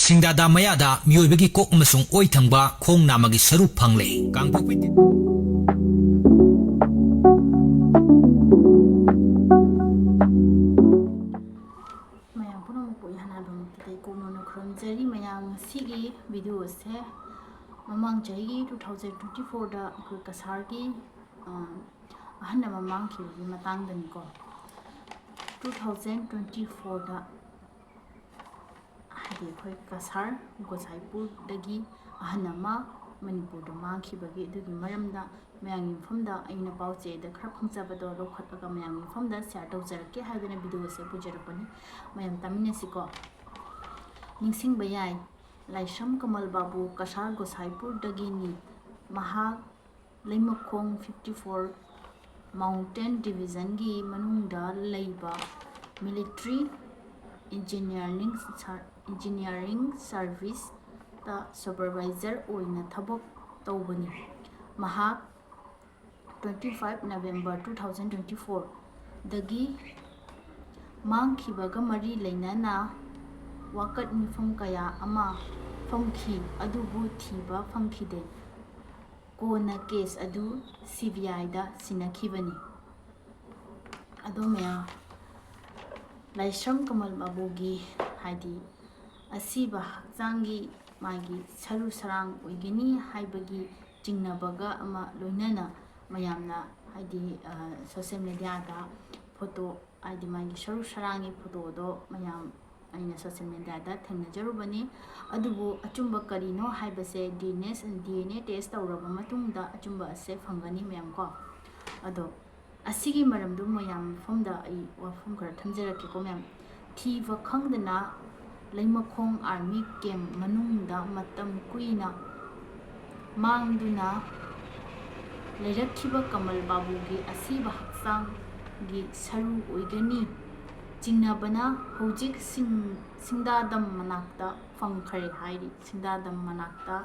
Singdada mayada miyoibagi kok amasung oi thangba khong namagi saru phangle kangpokpi mayang puno mo yana dong tay kono no khrom jari mayang sigi video se mamang jai 2024 da ko kasar gi ahna mamang ki matang dan ko 2024 da hadi khoi kasar gosaipur dagi ahna ma manipur da ma ki bagi dugi maram da mayang infam da aina pauche da khara phangcha bado ro khatga mayang infam da share taw jarake hadana video se pujarapani mayam tamine siko ningsing bayai laisram kamal babu kasar gosaipur dagi ni maha leimakhong 54 mountain division gi manungda leiba military engineering service ta supervisor oina thabok tawbani maha 25 November 2024 dagi mangkhibaga mari leinana wakat mifam kaya ama famkhi adubu thiba famkhide kona case adu CBI da sinakhibani adomya laisram kamal babu gi hadi asiba hakjangi magi saru sarang oigini haibagi chingnabaga ama loinana mayamna hadi social media da photo adi magi saru sarangi photo do mayam aina social media da thengna jarubani adubu achumba karino haibase DNA test tawraba matungda achumba ase phangani mayam ko ado asigi maramdu mayam famda ai wafum khara thamjarake ko mayam thiva khangdana leimakhong army camp manungda matam kuina mangduna leirakhiba kamal babu gi asiba haksang gi saru oigani chingnabana hojik singdadam manakta phangkhare hairi singdadam manakta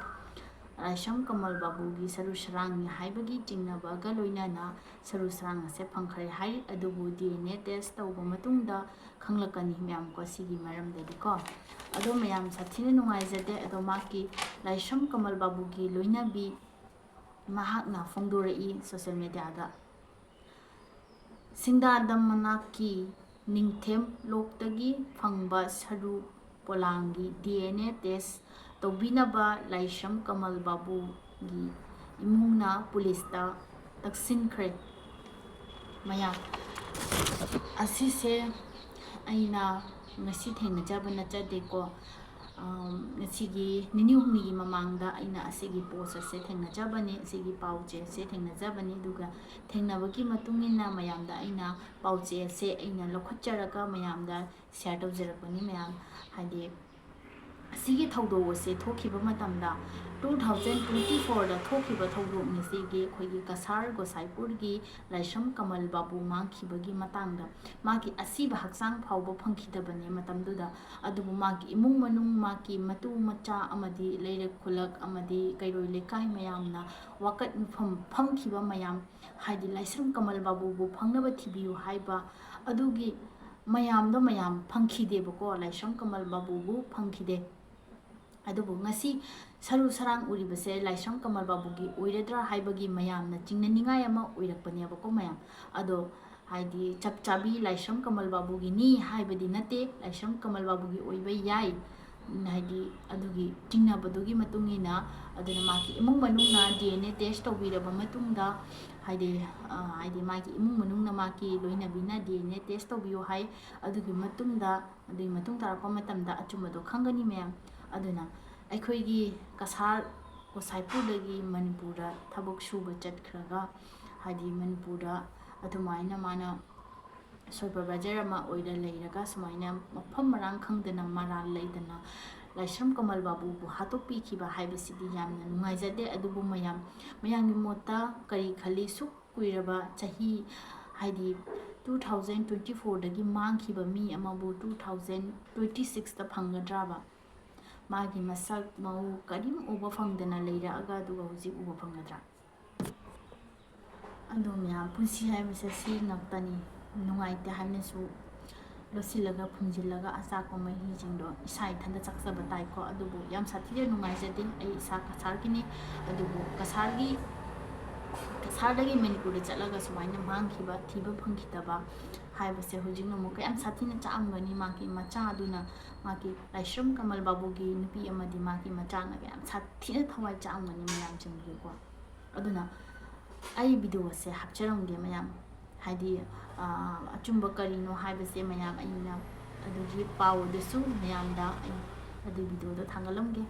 laisram kamal babu gi saru sarang haibagi chingnabaga loinana saru sarang ase phangkhare hai adubu DNA test tawba matungda khanglakani myam ko sigi maram dedi ko ado myam sathina nungai jade ado maki laisram kamal babu gi loinabi mahakna phongdorei social media da singdadam manaki ningthem loktagi phangba saru polangi DNA test tobinaba laisram kamal babu gi imungna police taksinkhre maya asise aina ngasi thengna jabana chade ko ngasi nini humni gi mamangda aina asigi post ase thengna jabani asigi pauche se thengna jabani duga thengnabagi matungina mayamda aina pauche se aina lokhacharaga mayamda share tawjarapani mayam hadi asigi thawdo se thokhiba matamda 2024 da thokhiba thawdo ngisigi khoigi kasar gosaipur gi laisram kamal babu mangkhibagi matangda maki asiba haksang phawba phangkhidabane matamduda adubu maki imung manung maki matu macha amadi leirak khulak amadi kairoi lekai mayamna wakat phangkhiba mayam haidi laisram kamal babu bu phangnaba thibiyu haiba adugi mayamdo mayam phangkhidebako laisram kamal babu bu phangkhide adubu ngasi saru sarang uribase laisram kamal babu gi oigadra haibagi mayamna chingnaningai ama oirakpani abako mayam ado haidi chapchabi laisram kamal babu gi ni haibadi nate laisram kamal babu gi oiba yai haidi adugi chingnabadugi matungina aduna maki imung manungna DNA test tawbiraba matungda haidi maki imung manungna maki loinabina DNA test tawbiyo hai adugi matungda adui matung tarakpa matamda achumado khangani mayam aduna ꯑꯩꯈꯣꯏꯒꯤ ꯀꯁꯥꯔ ꯒꯣꯁꯥꯏꯄꯨꯔꯗꯒꯤ ꯃꯅꯤꯄꯨꯔꯗ ꯊꯕꯛ ꯁꯨꯕ ꯆꯠꯈ꯭ꯔꯒ ꯍꯥꯏꯗꯤ ꯃꯅꯤꯄꯨꯔꯗ ꯑꯗꯨꯃꯥꯏꯅ ꯃꯥꯅ supervisor ꯑꯃ ꯑꯣꯏꯅ ꯂꯩꯔꯒ ꯁꯨꯃꯥꯏꯅ ꯃꯐꯝ ꯃꯔꯥꯡ ꯈꯪꯗꯅ ꯃꯔꯥꯜ ꯂꯩꯗꯅ laisram kamal babu bu hatokpikhiba haibasidi yamna nungaijade adubu mayamgi motta kari khali suk kuiraba chahi haidi 2024 dagi mangkhiba mi amabu 2026 da phangadraba magi masak mau karim uba phangdana leira aga duga huji uba phangadra andom ya punsi hai masa si naktani nungai te hamne su ꯂꯣꯠꯁꯤꯜꯂꯒ ꯐꯨꯝꯖꯤꯜꯂꯒ ꯑꯆꯥꯛꯄ ꯃꯍꯤꯁꯤꯡꯗꯣ ꯏꯁꯥ ꯏꯊꯟꯇ ꯆꯥꯛꯆꯕ ꯇꯥꯏꯀꯣ ꯑꯗꯨꯕꯨ ꯌꯥꯝ ꯁꯥꯊꯤꯅ ꯅꯨꯡꯉꯥꯏꯖꯗꯦ ꯑꯩ ꯏꯁꯥ ꯀꯁꯥꯔꯒꯤꯅꯤ ꯑꯗꯨꯕꯨ ꯀꯁꯥꯔꯗꯒꯤ ꯃꯅꯤꯄꯨꯔꯗ ꯆꯠꯂꯒ ꯁꯨꯃꯥꯏꯅ ꯃꯥꯡꯈꯤꯕ ꯊꯤꯕ ꯐꯪꯈꯤꯗꯕ ꯍꯥꯏꯕꯁꯦ ꯍꯧꯖꯤꯛꯅ ꯑꯃꯨꯛ ꯌꯥꯝ ꯁꯥꯊꯤꯅ ꯆꯥꯛꯑꯝꯒꯅꯤ ꯃꯥꯒꯤ ꯃꯆꯥ ꯑꯗꯨꯅ ꯃꯥꯒꯤ ꯂꯥꯏꯁ꯭ꯔꯝ ꯀꯃꯜ ꯕꯥꯕꯨꯒꯤ ꯅꯨꯄꯤ ꯑꯃꯗꯤ ꯃꯥꯒꯤ ꯃꯆꯥꯅ ꯌꯥꯝ ꯁꯥꯊꯤꯅ ꯊꯋꯥꯏ ꯆꯥꯛꯑꯝꯒꯅꯤ ꯃꯌꯥꯝꯁꯤꯡꯒꯤꯀꯣ ꯑꯗꯨꯅ ꯑꯩ ꯚꯤꯗꯤꯑꯣꯁꯦ ꯍꯥꯞꯆꯔꯝꯒꯦ ꯃꯌꯥꯝ ꯍꯥꯏꯗꯤ ꯑꯆꯨꯝꯕ ꯀꯔꯤꯅꯣ ꯍꯥꯏꯕꯁꯦ ꯃꯌꯥꯝ ꯑꯩꯅ ꯑꯗꯨꯒꯤ ꯄꯥꯎ ꯑꯗꯨꯁꯨ ꯃꯌꯥꯝꯗ ꯑꯩ ꯑꯗꯨ ꯚꯤꯗꯤꯑꯣꯗꯣ ꯊꯥꯡꯒꯠꯂꯝꯒꯦ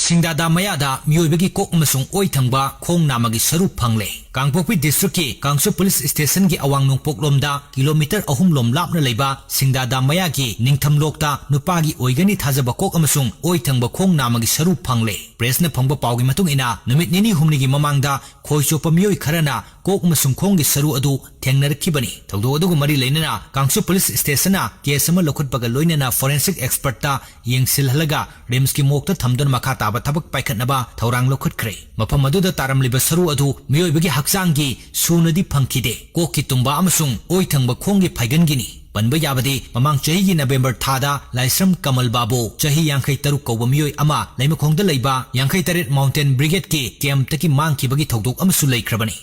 ꯁꯤꯡꯗꯥꯗꯥ ꯃꯌꯥꯗ ꯃꯤꯑꯣꯏꯕꯒꯤ ꯀꯣꯛ ꯑꯃꯁꯨꯡ ꯑꯣꯏ ꯊꯪꯕ ꯈꯣꯡ ꯅꯥꯝꯃꯒꯤ ꯁꯔꯨ ꯐꯪꯂꯦ ꯀꯥꯡꯄꯣꯛꯄꯤ ꯗꯤꯁꯇ꯭ꯔꯤꯛꯀꯤ ꯀꯥꯡꯁꯨ ꯄꯨꯂꯤꯁ ꯁ꯭ꯇꯦꯁꯟꯒꯤ ꯑꯋꯥꯡ ꯅꯣꯡꯄꯣꯛꯂꯣꯝꯗ ꯀꯤꯂꯣꯃꯤꯇꯔ 3 ꯂꯣꯝ ꯂꯥꯞꯅ ꯂꯩꯕ ꯁꯤꯡꯗꯥꯗꯥ ꯃꯌꯥꯒꯤ ꯅꯤꯡꯊꯝꯂꯣꯛꯇ ꯅꯨꯄꯥꯒꯤ ꯑꯣꯏꯒꯅꯤ ꯊꯥꯖꯕ ꯀꯣꯛ ꯑꯃꯁꯨꯡ ꯑꯣꯏ ꯊꯪꯕ ꯈꯣꯡ ꯅꯥꯝꯃꯒꯤ ꯁꯔꯨ ꯐꯪꯂꯦ ꯄ꯭ꯔꯦꯁꯅ ꯐꯪꯕ ꯄꯥꯎꯒꯤ ꯃꯇꯨꯡ ꯏꯟꯅ ꯅꯨꯃꯤꯠ 2-3ꯒꯤ ꯃꯃꯥꯡꯗ ꯈꯣꯏ ꯆꯣꯞꯄ ꯃꯤꯑꯣꯏ ꯈꯔꯅ ꯀꯣꯛ ꯑꯃꯁꯨꯡ ꯈꯣꯡꯒꯤ ꯁꯔꯨ ꯑꯗꯨ ꯊꯦꯡꯅꯔꯛꯈꯤꯕꯅꯤ ꯊꯧꯗꯣꯛ ꯑꯗꯨꯒ ꯃꯔꯤ ꯂꯩꯅꯅ ꯀꯥꯡꯁꯨ ꯄꯨꯂꯤꯁ ꯁ꯭ꯇꯦꯁꯟꯅ ꯀꯦꯁ ꯑꯃ ꯂꯧꯈꯠꯄꯒ ꯂꯣꯏꯅꯅ ꯐꯣꯔꯦꯟꯁꯤꯛ ꯑꯦꯛꯁꯄꯔꯠꯇ ꯌꯦꯡꯁꯤꯜꯍꯜꯂꯒ ꯔꯤꯝꯁꯀꯤ ꯃꯣꯛꯇ ꯊꯝꯗꯨꯅ ꯃꯈꯥ ꯇꯥꯕ ꯊꯕꯛ ꯄꯥꯏꯈꯠꯅꯕ ꯊꯧꯔꯥꯡ ꯂꯧꯈꯠꯈ꯭ꯔꯦ ꯃꯐꯝ ꯑꯗꯨꯗ ꯇꯥꯔꯝꯂꯤꯕ ꯁꯔꯨ ꯑꯗꯨ ꯃꯤꯑꯣꯏꯕꯒꯤ ꯍꯛꯆꯥꯡꯒꯤ ꯁꯨꯅꯗꯤ ꯐꯪꯈꯤꯗꯦ ꯀꯣꯛꯀꯤ ꯇꯨꯡꯕ ꯑꯃꯁꯨꯡ ꯑꯣꯏ ꯊꯪꯕ ꯈꯣꯡꯒꯤ ꯐꯥꯏꯒꯟꯒꯤꯅꯤ ꯄꯟꯕ ꯌꯥꯕꯗꯤ ꯃꯃꯥꯡ ꯆꯍꯤꯒꯤ ꯅꯕꯦꯝꯕꯔ ꯊꯥꯗ ꯂꯥꯏꯁ꯭ꯔꯝ ꯀꯃꯜ ꯕꯥꯕꯨ ꯆꯍꯤ 53 ꯀꯧꯕ ꯃꯤꯑꯣꯏ ꯑꯃ ꯂꯩꯃꯈꯣꯡꯗ ꯂꯩꯕ 58 ꯃꯥꯎꯟꯇꯦꯟ ꯕ꯭ꯔꯤꯒꯦꯗꯀꯤ ꯀꯦꯝꯞꯇꯒꯤ ꯃꯥꯡꯈꯤꯕꯒꯤ ꯊꯧꯗꯣꯛ ꯑꯃꯁꯨ ꯂꯩꯈ꯭ꯔꯕꯅꯤ